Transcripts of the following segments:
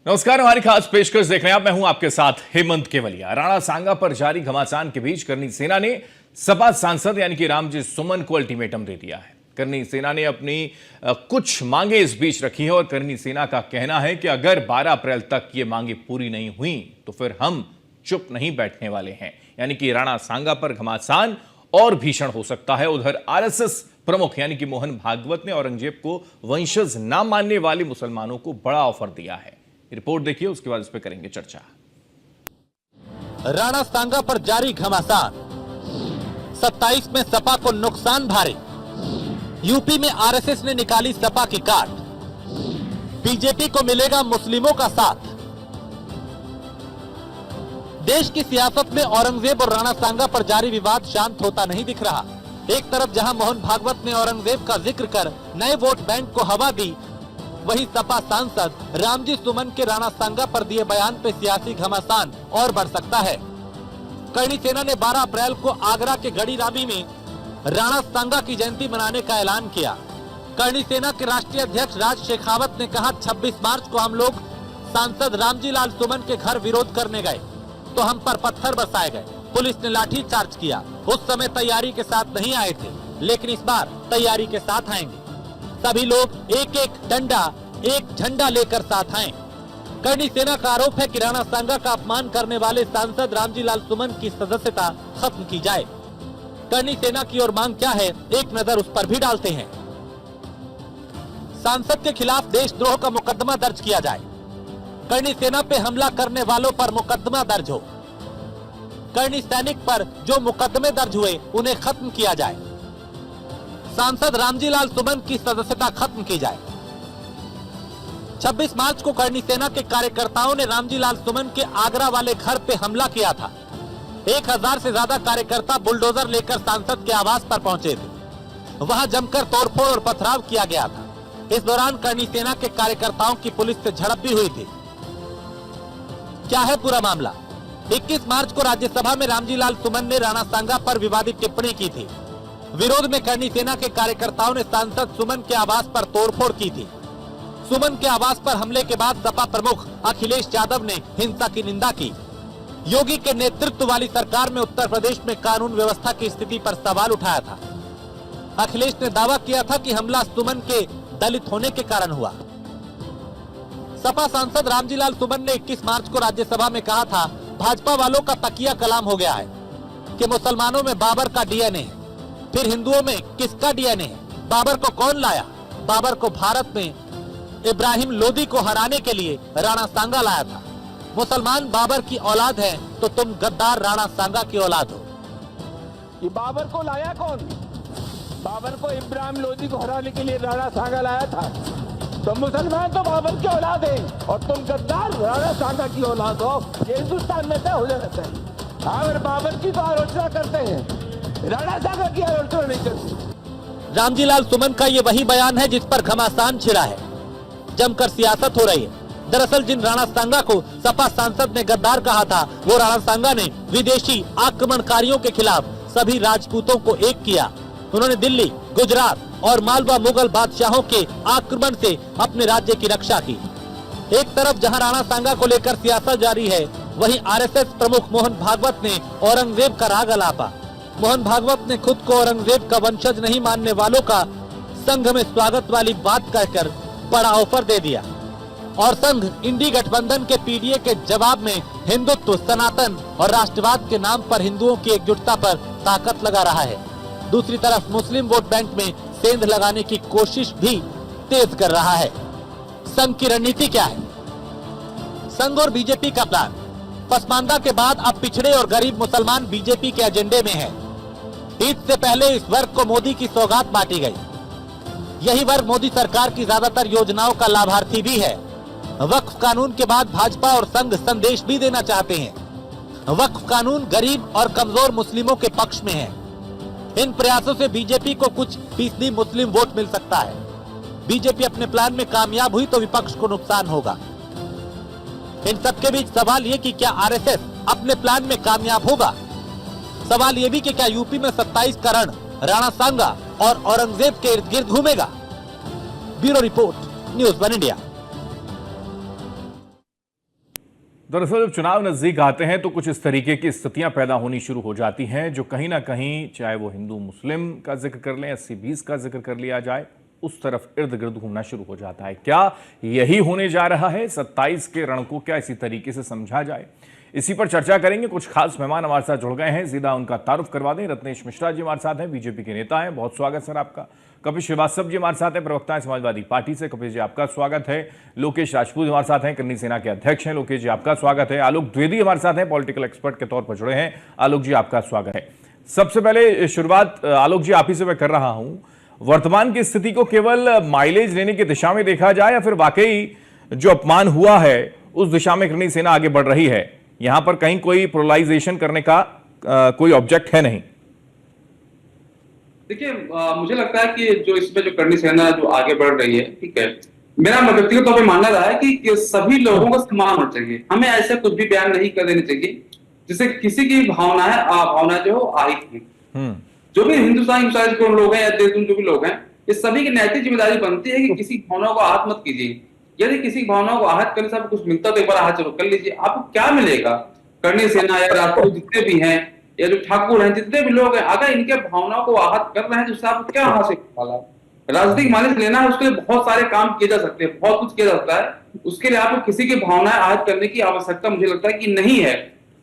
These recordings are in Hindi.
नमस्कार, हमारी खास पेशकश देख रहे हैं आप। मैं हूं आपके साथ हेमंत केवलिया। राणा सांगा पर जारी घमासान के बीच करनी सेना ने सपा सांसद यानी कि रामजी सुमन को अल्टीमेटम दे दिया है। करनी सेना ने अपनी कुछ मांगे इस बीच रखी है और करनी सेना का कहना है कि अगर 12 अप्रैल तक ये मांगे पूरी नहीं हुई तो फिर हम चुप नहीं बैठने वाले हैं। यानी कि राणा सांगा पर घमासान और भीषण हो सकता है। उधर आरएसएस प्रमुख यानी कि मोहन भागवत ने औरंगजेब को वंशज न मानने वाले मुसलमानों को बड़ा ऑफर दिया है। रिपोर्ट देखिए, उसके बाद इस पर करेंगे चर्चा। राणा सांगा पर जारी घमासान, 27 में सपा को नुकसान भारी। यूपी में आरएसएस ने निकाली सपा की काट, बीजेपी को मिलेगा मुस्लिमों का साथ। देश की सियासत में औरंगजेब और राणा सांगा पर जारी विवाद शांत होता नहीं दिख रहा। एक तरफ जहां मोहन भागवत ने औरंगजेब का जिक्र कर नए वोट बैंक को हवा दी, वहीं सपा सांसद रामजी सुमन के राणा सांगा पर दिए बयान पे सियासी घमासान और बढ़ सकता है। करनी सेना ने 12 अप्रैल को आगरा के गढ़ीरामी में राणा सांगा की जयंती मनाने का ऐलान किया। करनी सेना के राष्ट्रीय अध्यक्ष राज शेखावत ने कहा, 26 मार्च को हम लोग सांसद रामजी लाल सुमन के घर विरोध करने गए तो हम पर पत्थर बरसाए गए, पुलिस ने लाठी चार्ज किया। उस समय तैयारी के साथ नहीं आए थे, लेकिन इस बार तैयारी के साथ आएंगे। सभी लोग एक एक डंडा एक झंडा लेकर साथ आए। करनी सेना का आरोप है कि राणा सांगा का अपमान करने वाले सांसद रामजी लाल सुमन की सदस्यता खत्म की जाए। करनी सेना की ओर मांग क्या है, एक नजर उस पर भी डालते हैं। सांसद के खिलाफ देशद्रोह का मुकदमा दर्ज किया जाए। करनी सेना पे हमला करने वालों पर मुकदमा दर्ज हो। करनी सैनिक पर जो मुकदमे दर्ज हुए उन्हें खत्म किया जाए। सांसद रामजी लाल सुमन की सदस्यता खत्म की जाए। 26 मार्च को करनी सेना के कार्यकर्ताओं ने रामजी लाल सुमन के आगरा वाले घर पे हमला किया था। 1000 से ज्यादा कार्यकर्ता बुलडोजर लेकर सांसद के आवास पर पहुंचे थे। वहां जमकर तोड़फोड़ और पथराव किया गया था। इस दौरान करनी सेना के कार्यकर्ताओं की पुलिस से झड़प भी हुई थी। क्या है पूरा मामला? 21 मार्च को राज्यसभा में रामजी लाल सुमन ने राणा सांगा पर विवादित टिप्पणी की थी। विरोध में करनी सेना के कार्यकर्ताओं ने सांसद सुमन के आवास पर तोड़फोड़ की थी। सुमन के आवास पर हमले के बाद सपा प्रमुख अखिलेश यादव ने हिंसा की निंदा की। योगी के नेतृत्व वाली सरकार में उत्तर प्रदेश में कानून व्यवस्था की स्थिति पर सवाल उठाया था। अखिलेश ने दावा किया था कि हमला सुमन के दलित होने के कारण हुआ। सपा सांसद रामजी लाल सुमन ने 21 मार्च को राज्यसभा में कहा था, भाजपा वालों का तकिया कलाम हो गया है कि मुसलमानों में बाबर का डीएनए है, फिर हिंदुओं में किसका डीएनए है? बाबर को कौन लाया? बाबर को भारत में इब्राहिम लोदी को हराने के लिए राणा सांगा लाया था। मुसलमान बाबर की औलाद है तो तुम गद्दार राणा सांगा की औलाद हो। ये बाबर को लाया कौन? बाबर को इब्राहिम लोदी को हराने के लिए राणा सांगा लाया था। तो मुसलमान तो बाबर की औलाद है और तुम गद्दार राणा सांगा की औलाद हो। ये हिंदुस्तान में तय हो जाता है। अगर बाबर की तो आलोचना करते हैं, राणा सांगा की आलोचना नहीं करते। रामजी लाल सुमन का ये वही बयान है जिस पर घमासान छिड़ा है। जमकर सियासत हो रही है। दरअसल जिन राणा सांगा को सपा सांसद ने गद्दार कहा था, वो राणा सांगा ने विदेशी आक्रमणकारियों के खिलाफ सभी राजपूतों को एक किया। उन्होंने दिल्ली, गुजरात और मालवा मुगल बादशाहों के आक्रमण से अपने राज्य की रक्षा की। एक तरफ जहां राणा सांगा को लेकर सियासत जारी है, वहीं आरएसएस प्रमुख मोहन भागवत ने औरंगजेब का राग अलापा। मोहन भागवत ने खुद को औरंगजेब का वंशज नहीं मानने वालों का संघ में स्वागत वाली बात कहकर बड़ा ऑफर दे दिया और संघ इंडी गठबंधन के पीडीए के जवाब में हिंदुत्व, सनातन और राष्ट्रवाद के नाम पर हिंदुओं की एकजुटता पर ताकत लगा रहा है। दूसरी तरफ मुस्लिम वोट बैंक में सेंध लगाने की कोशिश भी तेज कर रहा है। संघ की रणनीति क्या है? संघ और बीजेपी का प्लान। पसमानदा के बाद अब पिछड़े और गरीब मुसलमान बीजेपी के एजेंडे में है। ईद से पहले इस वर्ग को मोदी की सौगात बांटी गई। यही वर्ग मोदी सरकार की ज्यादातर योजनाओं का लाभार्थी भी है। वक्फ कानून के बाद भाजपा और संघ संदेश भी देना चाहते हैं। वक्फ कानून गरीब और कमजोर मुस्लिमों के पक्ष में है। इन प्रयासों से बीजेपी को कुछ फीसदी मुस्लिम वोट मिल सकता है। बीजेपी अपने प्लान में कामयाब हुई तो विपक्ष को नुकसान होगा। इन सबके बीच सवाल ये कि क्या आरएसएस अपने प्लान में कामयाब होगा? सवाल ये भी कि क्या यूपी में 27 का रण राणा सांगा और औरंगजेब के इर्द गिर्द घूमेगा? Bureau report, news 1 India. दरअसल जब चुनाव नजदीक आते हैं तो कुछ इस तरीके की स्थितियां पैदा होनी शुरू हो जाती हैं जो कहीं ना कहीं, चाहे वो हिंदू मुस्लिम का जिक्र कर लें, 80-20 का जिक्र कर लिया जाए, उस तरफ इर्द गिर्द घूमना शुरू हो जाता है। क्या यही होने जा रहा है 27 के रण को? क्या इसी तरीके से समझा जाए? इसी पर चर्चा करेंगे। कुछ खास मेहमान हमारे साथ जुड़ गए हैं, सीधा उनका तारुफ करवा दें। रत्नेश मिश्रा जी हमारे साथ हैं, बीजेपी के नेता हैं, बहुत स्वागत सर आपका। कपिल श्रीवास्तव जी हमारे साथ हैं, प्रवक्ता हैं समाजवादी पार्टी से, कपिल जी आपका स्वागत है। लोकेश राजपूत हमारे साथ हैं, करनी सेना के अध्यक्ष हैं, लोकेश जी आपका स्वागत है। आलोक द्विवेदी हमारे साथ हैं, पॉलिटिकल एक्सपर्ट के तौर पर जुड़े हैं, आलोक जी आपका स्वागत है। सबसे पहले शुरुआत आलोक जी आप ही से मैं कर रहा हूं, वर्तमान की स्थिति को केवल माइलेज लेने की दिशा में देखा जाए या फिर वाकई जो अपमान हुआ है उस दिशा में करनी सेना आगे बढ़ रही है? यहां पर कहीं कोई पोलराइजेशन करने का कोई ऑब्जेक्ट है नहीं? देखिए, मुझे लगता है कि जो इसमें जो करनी सेना जो आगे बढ़ रही है, ठीक है, मेरा व्यक्तिगत तौर पर मानना रहा है कि सभी लोगों को सम्मान होना चाहिए। हमें ऐसे कुछ भी बयान नहीं कर देने चाहिए जिससे किसी की भावना जो आहत है। जो भी हिंदुस्तानी के लोग हैं या देशद्रोही जो भी लोग हैं, इस सभी की नैतिक जिम्मेदारी बनती है कि किसी भावना को आहत मत कीजिए। यदि किसी भावना को आहत करने से आपको कुछ मिलता तो एक बार आहत जरूर कर लीजिए। आपको क्या मिलेगा? करनी सेना या राजपूत जितने भी हैं या जो ठाकुर हैं, जितने भी लोग हैं, अगर इनके भावनाओं को आहत कर रहे हैं तो उससे आपको क्या हासिल वाला? राजनीतिक मालिश लेना है, उसके लिए बहुत सारे काम किए जा सकते हैं, बहुत कुछ किया जा सकता है। उसके लिए आपको किसी की भावनाएं आहत करने की आवश्यकता मुझे लगता है कि नहीं है।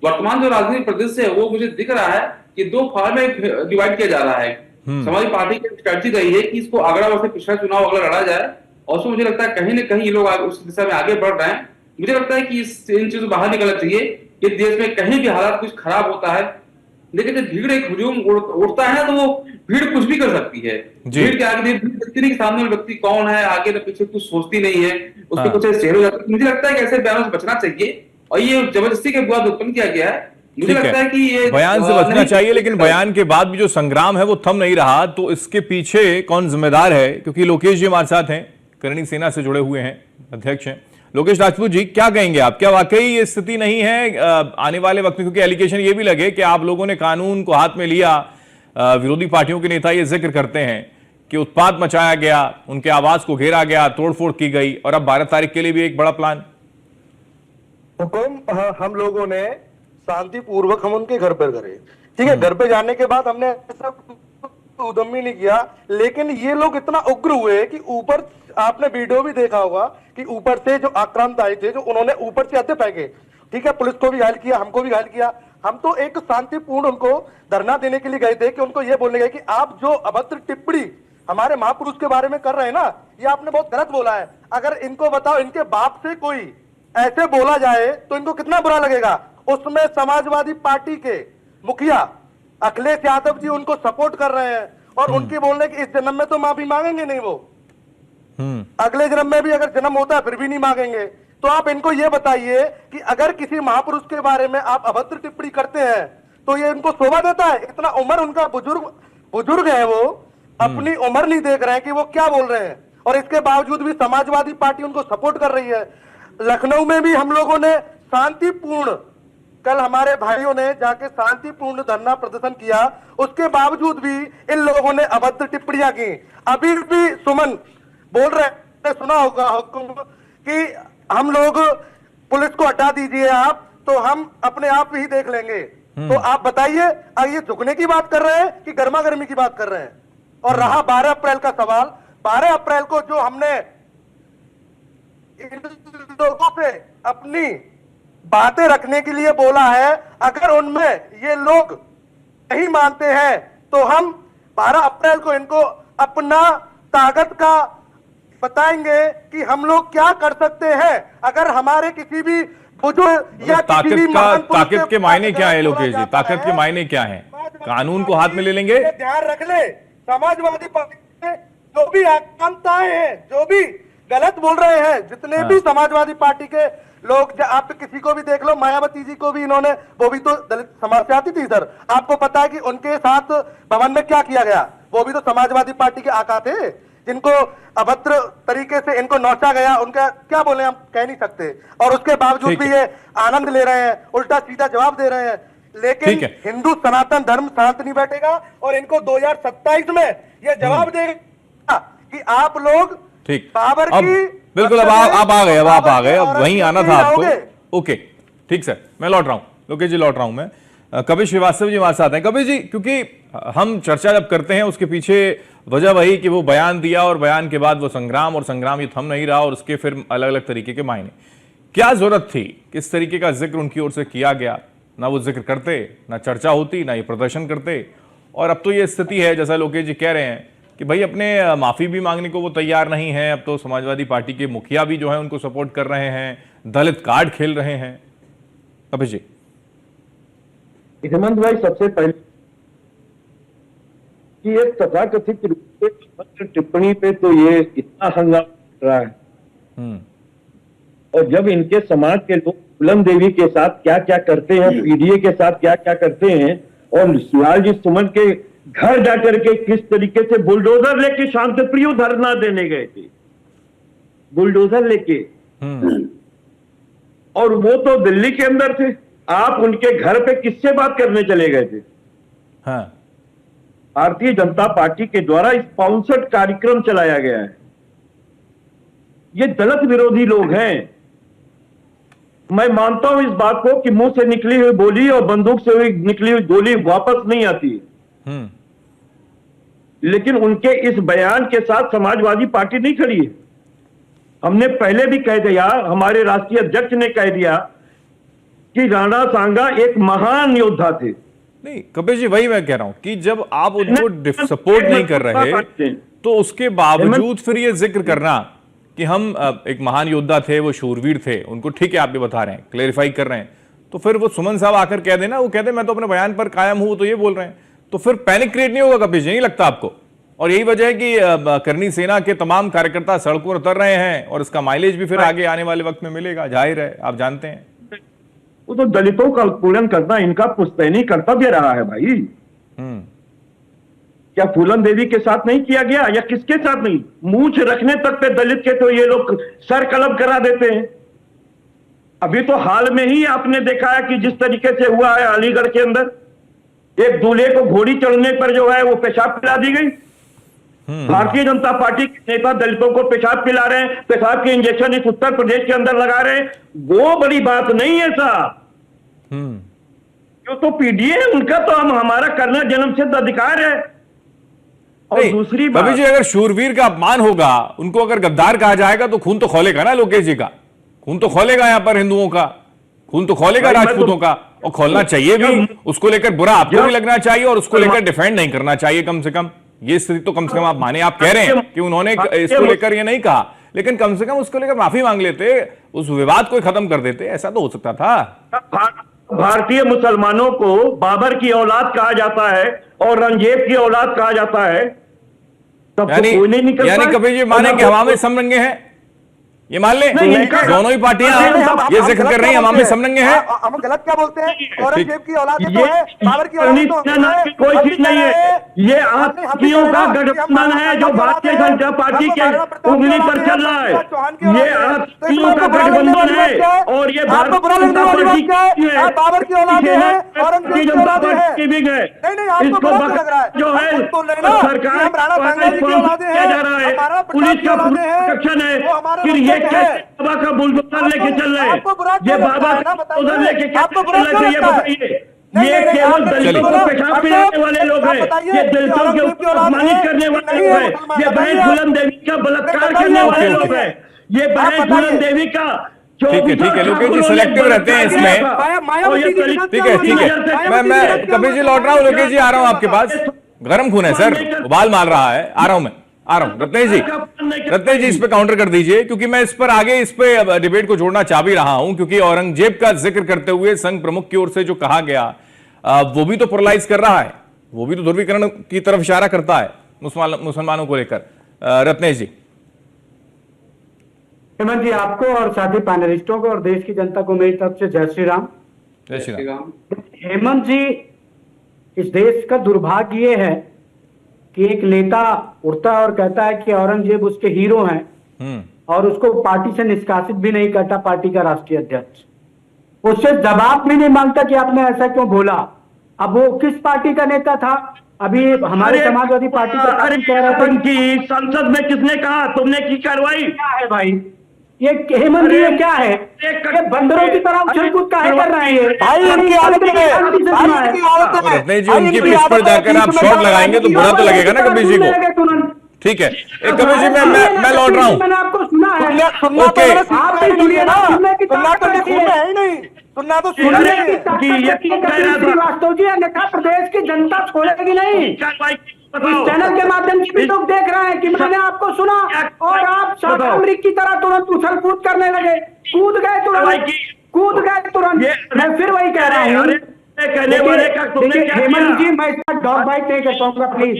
वर्तमान जो राजनीतिक परिदृश्य है वो मुझे दिख रहा है कि दो फार्म में डिवाइड किया जा रहा है। समाजवादी पार्टी की स्ट्रेटजी रही है कि इसको अगला वर्ष पिछला चुनाव अगला लड़ा जाए, और उसमें मुझे लगता है कहीं ना कहीं ये लोग उस दिशा में आगे बढ़ रहे हैं। मुझे लगता है कि इन चीजों से बाहर निकलना चाहिए कि देश में कहीं भी हालात कुछ खराब होता है, लेकिन जब भीड़ एक हुजूम उड़ता है तो वो भीड़ कुछ भी कर सकती है। भीड़ के आगे देखती नहीं कि सामने वाला व्यक्ति कौन है, आगे न पीछे कुछ सोचती नहीं है, उसके कुछ शेयर हो जाता है। मुझे लगता है कि ऐसे बयानों से बचना चाहिए, और ये जबरदस्ती के विवाद उत्पन्न किया गया है। मुझे लगता है कि ये बयान से बचना चाहिए, लेकिन बयान के बाद भी जो संग्राम है वो थम नहीं रहा, तो इसके पीछे कौन जिम्मेदार है? क्योंकि लोकेश जी हमारे साथ हैं, करनी सेना से जुड़े हुए हैं, अध्यक्ष हैं। लोकेश राजपूत जी, क्या कहेंगे आप? क्या वाकई ये स्थिति नहीं है आने वाले वक्त में? क्योंकि एलिगेशन ये भी लगे कि आप लोगों ने कानून को हाथ में लिया, विरोधी पार्टियों के नेता ये जिक्र करते हैं कि उत्पात मचाया गया, उनके आवास को घेरा गया, तोड़फोड़ की गई, और अब 12 तारीख के लिए भी एक बड़ा प्लान। हुक्म हम लोगों ने शांतिपूर्वक हम उनके घर पर करे, ठीक है। घर पे जाने के बाद हमने ऐसा उद्यमी नहीं किया, लेकिन ये लोग इतना उग्र हुए कि ऊपर, आपने वीडियो भी देखा होगा कि ऊपर से जो आक्रांत आए थे, जो उन्होंने ऊपर से आते फेंके, ठीक है, पुलिस को भी घायल किया, हमको भी घायल किया। हम तो एक शांतिपूर्ण उनको धरना देने के लिए गए थे कि उनको ये बोलने गए कि आप जो अभद्र टिप्पणी हमारे महापुरुष के बारे में कर रहे हैं ना, ये आपने बहुत गलत बोला है। अगर इनको बताओ, इनके बाप से कोई ऐसे बोला जाए तो इनको कितना बुरा लगेगा। उसमें समाजवादी पार्टी के मुखिया अखिलेश यादव जी उनको सपोर्ट कर रहे हैं, और उनके बोलने की इस जन्म में तो माफी मांगेंगे नहीं, वो अगले जन्म में भी अगर जन्म होता है फिर भी नहीं मांगेंगे। तो आप इनको ये बताइए कि अगर किसी महापुरुष के बारे में आप अभद्र टिप्पणी करते हैं तो ये इनको शोभा देता है? इतना उम्र उनका बुजुर्ग है, वो अपनी उम्र नहीं देख रहे हैं कि वो क्या बोल रहे हैं, और इसके बावजूद भी समाजवादी पार्टी उनको सपोर्ट कर रही है। लखनऊ में भी हम लोगों ने शांतिपूर्ण, कल हमारे भाइयों ने जाके शांतिपूर्ण धरना प्रदर्शन किया, उसके बावजूद भी इन लोगों ने अभद्र टिप्पणियां की। अभी भी सुमन बोल रहे हैं, सुना होगा हुक्म कि हम लोग पुलिस को हटा दीजिए आप, तो हम अपने आप ही देख लेंगे। तो आप बताइए, ये झुकने की बात कर रहे हैं कि गर्मा गर्मी की बात कर रहे हैं? और रहा 12 अप्रैल का सवाल, 12 अप्रैल को जो हमने इन लोगों से अपनी बातें रखने के लिए बोला है, अगर उनमें ये लोग नहीं मानते हैं तो हम 12 अप्रैल को इनको अपना ताकत का बताएंगे कि हम लोग क्या कर सकते हैं। अगर हमारे किसी भी बुजुर्ग या ताकत के मायने क्या है लोकेश जी? ताकत के मायने क्या है? कानून को हाथ में ले लेंगे? ध्यान रख ले, समाजवादी पार्टी के जो भी आकांक्षाएं हैं, जो भी गलत बोल रहे हैं, जितने भी समाजवादी पार्टी के लोग, आप किसी को भी देख लो, मायावती जी को भी इन्होंने, वो भी तो दलित समाज से आती थी सर, आपको पता है कि उनके साथ भवन में क्या किया गया? वो भी तो समाजवादी पार्टी के आका थे, जिनको अभद्र तरीके से इनको नौचा गया। उनका क्या बोले, हम कह नहीं सकते, और उसके बावजूद भी ये आनंद ले रहे हैं, उल्टा सीधा जवाब दे रहे हैं। लेकिन हिंदू सनातन धर्म शांत नहीं बैठेगा, और इनको 2027 में ये जवाब देगा कि आप लोग ठीक बाबर की, बिल्कुल, अब आप आ गए, अब वहीं आना था आपको। ओके, ठीक सर, मैं लौट रहा हूं, लोकेश जी लौट रहा हूं मैं। कपिल श्रीवास्तव जी हमारे साथ हैं। कपिल जी, क्योंकि हम चर्चा जब करते हैं उसके पीछे वजह वही कि वो बयान दिया और बयान के बाद वो संग्राम, और संग्राम ये थम नहीं रहा, और उसके फिर अलग अलग तरीके के मायने। क्या जरूरत थी, किस तरीके का जिक्र उनकी ओर से किया गया? ना वो जिक्र करते, ना चर्चा होती, ना ये प्रदर्शन करते, और अब तो ये स्थिति है जैसा लोकेश जी कह रहे हैं कि भाई अपने माफी भी मांगने को वो तैयार नहीं है। अब तो समाजवादी पार्टी के मुखिया भी जो है उनको सपोर्ट कर रहे हैं, दलित कार्ड खेल रहे हैं। कपिल जी। हेमंत भाई, सबसे पहले कि एक तथाकथित रूप से टिप्पणी पे तो ये इतना हंगामा कर रहा है, और जब इनके समाज के लोग फूलन देवी के साथ क्या क्या करते हैं, पीडीए के साथ क्या क्या करते हैं, और शिवाजी सुमन के घर जाकर के किस तरीके से बुलडोजर लेके शांतिप्रिय धरना देने गए थे, बुलडोजर लेके, और वो तो दिल्ली के अंदर थे। आप उनके घर पे किससे बात करने चले गए थे? हाँ। भारतीय जनता पार्टी के द्वारा स्पॉन्सर्ड कार्यक्रम चलाया गया है। ये दलित विरोधी लोग हैं। मैं मानता हूं इस बात को कि मुंह से निकली हुई बोली और बंदूक से हुई निकली हुई गोली वापस नहीं आती, लेकिन उनके इस बयान के साथ समाजवादी पार्टी नहीं खड़ी है। हमने पहले भी कह दिया, हमारे राष्ट्रीय अध्यक्ष ने कह दिया कि राणा सांगा एक महान योद्धा थे। नहीं कपिल जी, वही मैं कह रहा हूं कि जब आप उनको सपोर्ट नहीं कर रहे तो उसके बावजूद फिर ये जिक्र करना कि हम एक महान योद्धा थे, वो शूरवीर थे, उनको ठीक है आप भी बता रहे हैं, क्लेरिफाई कर रहे हैं, तो फिर वो सुमन साहब आकर कह देना, वो कहते मैं तो अपने बयान पर कायम हूं, तो ये बोल रहे हैं, तो फिर पैनिक क्रिएट नहीं होगा कपिल जी, नहीं लगता आपको? और यही वजह है कि करनी सेना के तमाम कार्यकर्ता सड़कों पर उतर रहे हैं, और इसका माइलेज भी फिर आगे आने वाले वक्त में मिलेगा, जाहिर है, आप जानते हैं। वो तो दलितों का उत्पीड़न करना इनका पुश्तैनी कर्तव्य रहा है भाई। क्या फूलन देवी के साथ नहीं किया गया, या किसके साथ नहीं? मूंछ रखने तक पे दलित के तो ये लोग सर कलम करा देते हैं। अभी तो हाल में ही आपने देखा है कि जिस तरीके से हुआ है अलीगढ़ के अंदर, एक दूल्हे को घोड़ी चढ़ने पर जो है वो पेशाब पिला दी गई। भारतीय जनता पार्टी के नेता दलितों को पेशाब पिला रहे हैं, पेशाब के इंजेक्शन इस उत्तर प्रदेश के अंदर लगा रहे हैं, वो बड़ी बात नहीं है साहब। जो तो पीडीए है उनका तो हमारा करना जन्मसिद्ध अधिकार है। और दूसरी बात, जी अगर शूरवीर का अपमान होगा, उनको अगर गद्दार कहा जाएगा तो खून तो खोलेगा ना लोकेश जी का, खून तो खोलेगा यहाँ पर हिंदुओं का, खून तो खोलेगा राजपूतों का, और खोलना चाहिए भी। उसको लेकर बुरा आपको भी लगना चाहिए, और उसको लेकर डिफेंड नहीं करना चाहिए कम से कम। ये स्थिति तो कम से कम आप माने, आप कह रहे हैं कि उन्होंने इसको लेकर ये नहीं कहा, लेकिन कम से कम उसको लेकर माफी मांग लेते, उस विवाद को खत्म कर देते, ऐसा तो हो सकता था। भारतीय मुसलमानों को बाबर की औलाद कहा जाता है और औरंगजेब की औलाद कहा जाता है, तब तो कोई नहीं निकलता। यानी कभी ये माने कि हवा में समरंगे हैं, ये मान ले दोनों ही पार्टियां ये जिक्र कर रही हैं हवा में समरंगे हैं। हम गलत क्या बोलते हैं? औरंगजेब की औलाद तो है, बाबर की औलाद तो है, कोई चीज नहीं है। ये आतंकियों का गठबंधन है जो भारतीय जनता पार्टी के उंगली पर चल रहा है। ये आतंकियों का गठबंधन है, और ये भारतीय जनता पार्टी है, बाबर की औलाद है, भारतीय जनता पार्टी की भी है। इसको जो है सरकार किया जा रहा है, पुलिस का प्रोटेक्शन है, फिर ये बाबा का बुलडोजर लेके चल रहे हैं, ये बाबा का बुलडोजर लेके चल रहे हैं, ये बताइए। ये केवल दलितों को पेशाब पिलाने वाले लोग हैं, ये दलितों के अपमानित करने वाले लोग हैं, ये बहन फूलन देवी का बलात्कार करने वाले लोग हैं, ये बहन फूलन देवी का। ठीक है लोकेश जी सिलेक्टिव रहते हैं इसमें। ठीक है मैं कपिल जी लौट रहा हूँ, लोकेश जी आ रहा हूँ आपके पास। गर्म खून है सर, उबाल मार रहा है, आ रहा हूं मैं, आ रहा हूं। रत्नेश जी इस पे काउंटर कर दीजिए, क्योंकि मैं इस पर आगे इस पे डिबेट को जोड़ना चाह भी रहा हूं, क्योंकि औरंगजेब का जिक्र करते हुए संघ प्रमुख की ओर से जो कहा गया वो भी तो पोलराइज कर रहा है, वो भी तो ध्रुवीकरण की तरफ इशारा करता है मुसलमानों को लेकर। रत्नेश जी। हेमंत जी, आपको और साथी पैनलिस्टों को और देश की जनता को मेरी तरफ से जय श्री राम। जय श्री राम। हेमंत जी, इस देश का दुर्भाग्य ये है कि एक नेता उठता है और कहता है कि औरंगजेब उसके हीरो हैं, और उसको पार्टी से निष्कासित भी नहीं करता पार्टी का राष्ट्रीय अध्यक्ष। उससे जवाब भी नहीं मांगता कि आपने ऐसा क्यों बोला। अब वो किस पार्टी का नेता था? अभी हमारे समाजवादी पार्टी का कह रहा था कि संसद में किसने कहा तुमने की कार्रवाई क्या है भाई? ये हेमंत जी, ये क्या है? ये बंदरों की तरह उछल कूद काहे कर रहे हैं ये? भाई इनकी आदत है, भाई इनकी आदत है। रत्नेश जी, उनकी पिच पर जाकर आप शॉट लगाएंगे तो बुरा तो लगेगा ना कपिल जी को। ठीक है, कपिल जी मैं लौट रहा हूँ। मैंने आपको सुना है। सुनना तो ओके। मैंने आप ही सुनिए ना, सुनना तो है ही नहीं, सुनना तो सुनिए। श्रीवास्तव जी, अन्यथा प्रदेश की जनता छोड़ेगी नहीं। इस चैनल के माध्यम से भी लोग देख रहे हैं कि मैंने आपको सुना और आप शाह अमरीक की तरह तुरंत उछल कूद करने लगे, कूद गए तुरंत। मैं फिर वही कह रहा हूँ, देखिए हेमंत जी, मैं इसका डॉग बाइट नहीं कर पाऊंगा, प्लीज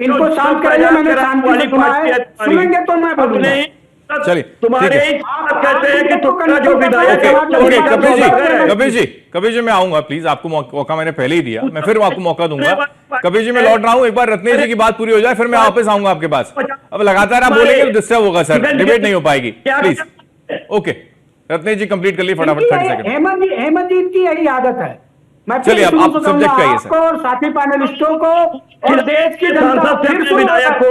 इनको शांत करिए। मैंने शांति से सुना है, सुनेंगे तो मैं बोलूंगा। चलिए तुम्हारे ठीक है। कहते हैं कि तुमका जो विधायक है। ओके कपिल जी मैं आऊंगा, प्लीज आपको मौका मैंने पहले ही दिया, मैं फिर आपको मौका दूंगा। कपिल जी मैं लौट रहा हूं, एक बार रत्नेश जी की बात पूरी हो जाए फिर मैं वापस आऊंगा आपके पास। अब लगातार आप बोलेंगे तो डिस्टर्ब होगा सर, डिबेट नहीं हो पाएगी, please. Okay Ratnesh ji complete कर लिए फटाफट 30 सेकंड। हेमंत जी इनकी यही आदत है। मैं चलिए, अब आप सब्जेक्ट पे आइए सर। आपको और साथी पैनलिस्टों को और देश की जनता विधायक को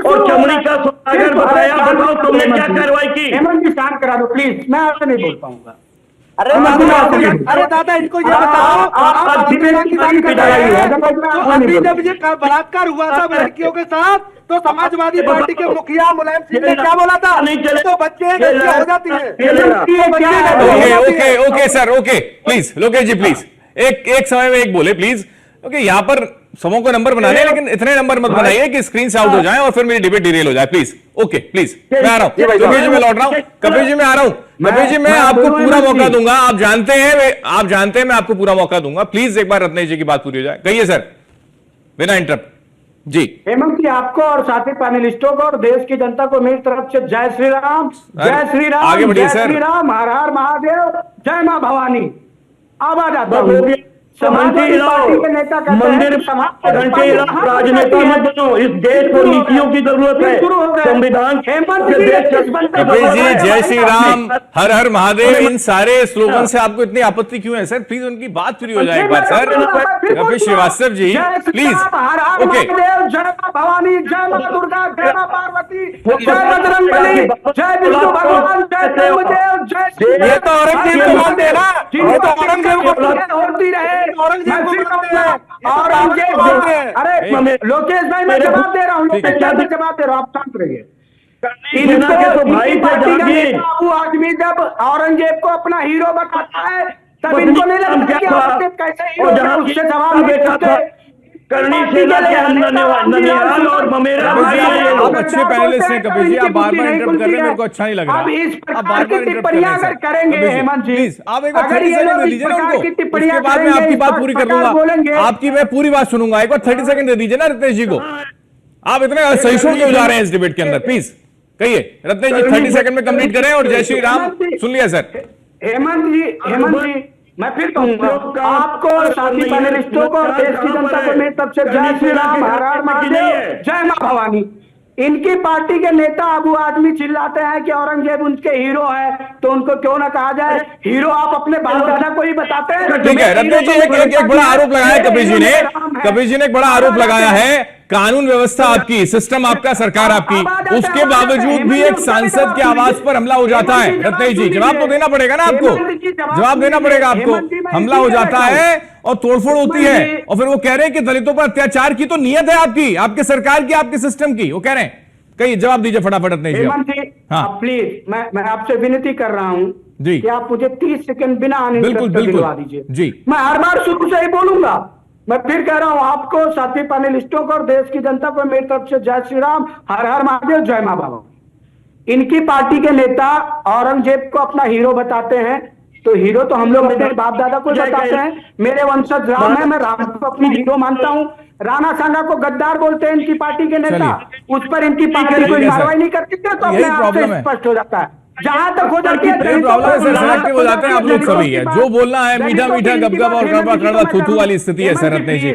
और चमड़ी का सौदागर बताया, बताओ तुमने क्या कार्रवाई की? हेमंत जी शांत करा दो प्लीज, मैं आपसे नहीं बोल पाऊंगा। अरे दादा इनको ये बताओ, आप डिबेट की बात कर रहे हैं। तो अभी जब ये बलात्कार हुआ था लड़कियों के साथ, तो समाजवादी पार्टी के मुखिया मुलायम सिंह ने क्या बोला था? तो बच्चे गलतियां हो जाती है। Okay sir, okay please Lokesh ji please एक समय में एक बोले प्लीज। ओके, यहाँ पर समूह को नंबर बनाने, लेकिन इतने नंबर मत बनाइए कि स्क्रीन से आउट हो जाए और फिर मेरी डिबेट डिरेल हो जाए, प्लीज। ओके प्लीज, मैं आ रहा हूँ। कपिल जी मैं लौट रहा हूँ, कपिल जी मैं आ रहा हूँ। कपिल जी मैं आपको पूरा मौका दूंगा, आप जानते हैं मैं आपको पूरा मौका दूंगा। प्लीज एक बार रत्नेश जी की बात पूरी हो जाए, कहिए सर बिना इंटरप्ट जी। हेमंत जी, आपको और साथी पैनलिस्टों को और देश की जनता को मेरी तरफ से जय श्री राम, जय श्री राम, आगे बढ़िए जय सर। श्री राम, हर हर महादेव, जय मां भवानी। आवाज आता हूँ। समाजवादी पार्टी के नेता मंदिर घंटे राजनेता मत बनो, इस देश को नीतियों की जरूरत है। संविधान कपिल जी जय श्री राम, हर हर महादेव, इन सारे स्लोगन से आपको इतनी आपत्ति क्यों है सर? प्लीज उनकी बात पूरी हो जाए एक बार sir. Kapil Shrivastava ji please. Okay, जय मां भवानी, जय मां दुर्गा, जय मां पार्वती, जय बजरंगबली, जय विष्णु भगवान, जय ब्रह्मदेव, जय ये तो औरंगजेब को मानते हैं ना, ये तो औरंगजेब को होती रहे। औरंगजेब को मानते हैं। औरंगजेब, अरे लोकेश भाई मैं जवाब दे रहा हूँ, जवाब दे रहा हूँ, आप शांत रहिए। भाई अबू आदमी जब औरंगजेब को अपना हीरो बताता है तब इनको नहीं लगता कि औरंगजेब कैसे हीरो है, उससे जवाब बेटा था करनी सेना के ननिहाल और ममेरा आप अच्छे पैनलिस्ट हैं कपिल जी, आप बार-बार इंटरप्ट कर रहे हैं, मेरे को अच्छा नहीं लग रहा। अब इस आप प्रकार बार-बार की इंटरप्ट टिप्पणियां अगर करेंगे हेमंत जी, प्लीज आप एक बार अगर 30 ये सेकंड लोग दे इस दीजिए ना प्रकार की उनको, टिप्पणियां उसके बाद मैं करेंगे, आपकी इस बात पूरी कर प्रकार दूंगा। बोलेंगे। आपकी मैं पूरी बात सुनूंगा, एक बार 30 सेकंड दे दीजिए ना रत्नेश जी को। आप इतने सहिष्णु क्यों जा रहे हैं इस डिबेट के अंदर? प्लीज कहिए रत्नेश जी, 30 सेकंड में कंप्लीट करें और जय श्री राम सुन लिया सर। हेमंत जी मैं फिर कहूंगा, आपको और साथी पैनलिस्टों को और देश की जनता को मेरी तरफ से जय श्री राम, हर हर महादेव, जय मां भवानी। इनकी पार्टी के नेता अबू आदमी चिल्लाते हैं कि औरंगजेब उनके हीरो है, तो उनको क्यों ना कहा जाए हीरो? आप अपने बाप दादा को ही बताते हैं। ठीक है रत्नेश जी, एक बड़ा आरोप लगाया है कपिल जी ने एक बड़ा आरोप लगाया है, कानून व्यवस्था आपकी, सिस्टम आपका, सरकार आपकी, उसके बावजूद भी एक सांसद के आवास पर हमला हो जाता है। रत्नेश जी जवाब तो देना पड़ेगा ना आपको, जवाब देना पड़ेगा आपको। हमला हो जाता है और तोड़फोड़ होती है और फिर वो कह रहे हैं कि दलितों पर अत्याचार की तो नियत है आपकी, आपके सरकार की, आपके सिस्टम की, वो कह रहे हैं। कहीं जवाब दीजिए फटाफट रत्नेश जी। हेमंत जी प्लीज मैं आपसे विनती कर रहा हूँ जी कि आप मुझे 30 सेकंड बिना बिल्कुल दिलवा दीजिए जी। मैं हर बार शुरू से ही बोलूंगा। मैं फिर कह रहा हूं, आपको साथी पैनलिस्टों को और देश की जनता को मेरी तरफ से जय श्री राम, हर हर महादेव, जय मां भवानी। इनकी पार्टी के नेता औरंगजेब को अपना हीरो बताते हैं, तो हीरो तो हम लोग अपने बाप दादा को बताते हैं। मेरे वंशज राम है, मैं राम को अपनी हीरो मानता हूं। राणा सांगा को गद्दार बोलते हैं इनकी पार्टी के नेता, उस पर इनकी पार्टी कोई कार्रवाई नहीं करती, तो अपने आप से स्पष्ट हो जाता है। जहां तक हो जाती है प्रॉब्लम है सर, सिलेक्टिव हो जाते हैं आप लोग सभी है, जो बोलना है मीठा मीठा गपगप और कड़वा कड़वा थूथू वाली स्थिति है सर। रत्नेश जी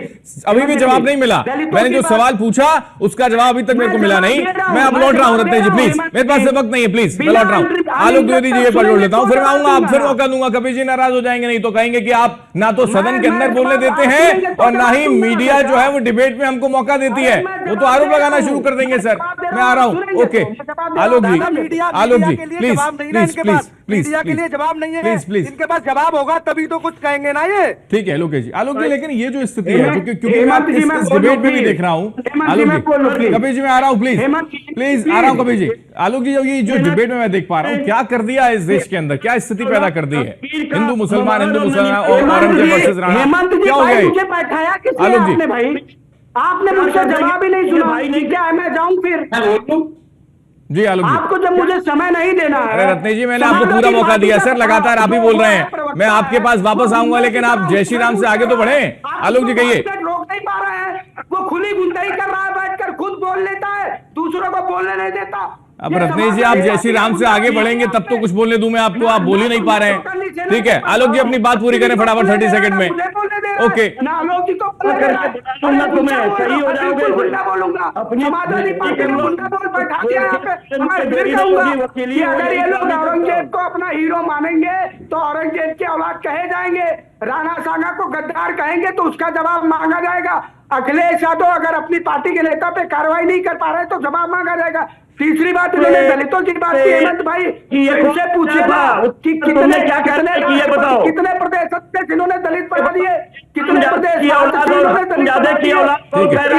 अभी भी जवाब नहीं मिला, मैंने जो सवाल पूछा उसका जवाब अभी तक मेरे को मिला नहीं। मैं अब लौट रहा हूँ रत्नेश जी, प्लीज मेरे पास वक्त नहीं है, प्लीज मैं लौट रहा हूँ। आलोक द्विवेदी जी ये पर जोड़ लेता हूं, फिर मैं आऊंगा, आप फिर मौका दूंगा। कपिल जी नाराज हो जाएंगे, नहीं तो कहेंगे कि आप ना तो सदन के अंदर बोलने देते हैं और ना ही मीडिया जो है वो डिबेट में हमको मौका देती है, वो तो आरोप लगाना शुरू कर देंगे। सर मैं आ रहा हूं। Okay Alok ji, Alok ji please please please media के लिए जवाब नहीं है, प्लीज प्लीज, इनके पास जवाब होगा तभी तो कुछ कहेंगे ना ये। ठीक है लोकेश जी, आलोक जी लेकिन ये जो स्थिति है, क्योंकि मैं इस डिबेट में भी देख रहा हूँ, आलोक जी, कपिल जी मैं आ रहा हूँ, प्लीज प्लीज आ रहा हूँ कपिल जी। आलोक जी ये जो डिबेट में मैं देख पा रहा हूँ, क्या कर दिया है इस देश के अंदर, क्या स्थिति पैदा कर दी है, हिंदू मुसलमान और औरंगजेब वर्सेस राणा, क्या हो गया? मुझे बैठाया किसने? आलोक जी। आपने भाई, आपने मुझसे जवाब ही नहीं सुना भाई, नहीं क्या मैं जाऊं फिर? मैं बोल लूं? जी आलोक जी। आपको जब मुझे समय नहीं देना है। अरे रत्नेश जी मैंने आपको पूरा मौका दिया सर, लगातार आप ही बोल रहे हैं, मैं आपके पास वापस आऊंगा, लेकिन आप जय श्री राम से आगे तो बढ़े। आलोक जी कहिए। रोक नहीं पा रहे हैं, वो खुली गुंडाई कर रहा है, बैठकर खुद बोल लेता है, दूसरों को बोलने नहीं देता। अब रत्नेश जी आप जय श्री राम से आगे बढ़ेंगे तब तो कुछ बोलने दूं मैं आपको, आप बोल ही नहीं पा रहे हैं। ठीक है आलोक जी अपनी बात पूरी करें फटाफट 30 सेकंड में। ओके आलोक जी को सही हो जाओगे, बोलूंगा समाजवादी पार्टी में गुंडा बोल बैठा दिया यहाँ पे। मैं फिर कहूंगा कि अगर ये लोग औरंगजेब को अपना हीरो मानेंगे तो औरंगजेब की औलाद कहे जाएंगे, राणा सांगा को गद्दार कहेंगे तो उसका जवाब मांगा जाएगा। अखिलेश यादव अगर अपनी पार्टी के नेता पे कार्रवाई नहीं कर पा रहे तो जवाब मांगा जाएगा। तीसरी बात इन्होंने दलितों की बात की, हेमंत भाई इनसे पूछिएगा कि कितने क्या करने ये बताओ, कितने प्रदेश अध्यक्ष इन्होंने दलित बना दिए, कितने प्रदेश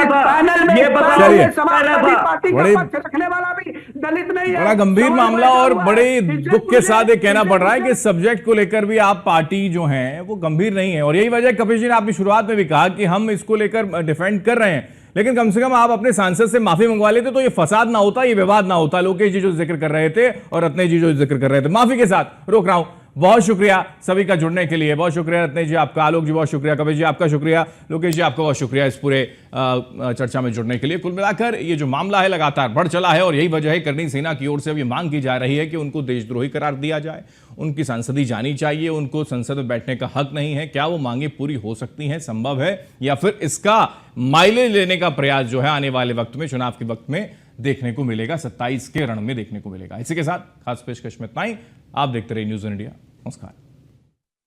पैनल में समाजवादी पार्टी का पक्ष रखने वाला भी दलित नहीं है। बड़ा गंभीर मामला और बड़े दुख के साथ ये कहना पड़ रहा है कि सब्जेक्ट को लेकर भी आप पार्टी जो है वो गंभीर नहीं है, और यही वजह कपिल जी ने आपने शुरुआत में भी कहा कि हम इसको लेकर डिफेंड कर रहे हैं, लेकिन कम से कम आप अपने सांसद से माफी मंगवा लेते तो ये फसाद ना होता, ये विवाद ना होता। लोकेश जी जो जिक्र कर रहे थे और रत्नेश जी जो जिक्र कर रहे थे, माफी के साथ रोक रहा हूं। बहुत शुक्रिया सभी का जुड़ने के लिए, बहुत शुक्रिया रत्नेश जी आपका, आलोक जी बहुत शुक्रिया, कपिल जी आपका शुक्रिया, लोकेश जी आपका बहुत शुक्रिया इस पूरे चर्चा में जुड़ने के लिए। कुल मिलाकर ये जो मामला है लगातार बढ़ चला है और यही वजह है करनी सेना की ओर से अब ये मांग की जा रही है कि उनको देशद्रोही करार दिया जाए, उनकी संसदीय जानी चाहिए, उनको संसद में बैठने का हक नहीं है। क्या वो मांगे पूरी हो सकती हैं, संभव है, या फिर इसका माइलेज लेने का प्रयास जो है आने वाले वक्त में, चुनाव के वक्त में देखने को मिलेगा, 27 के रण में देखने को मिलेगा। इसी के साथ खास पेशकश में इतना ही। आप देखते रहिए न्यूज़ इंडिया। नमस्कार।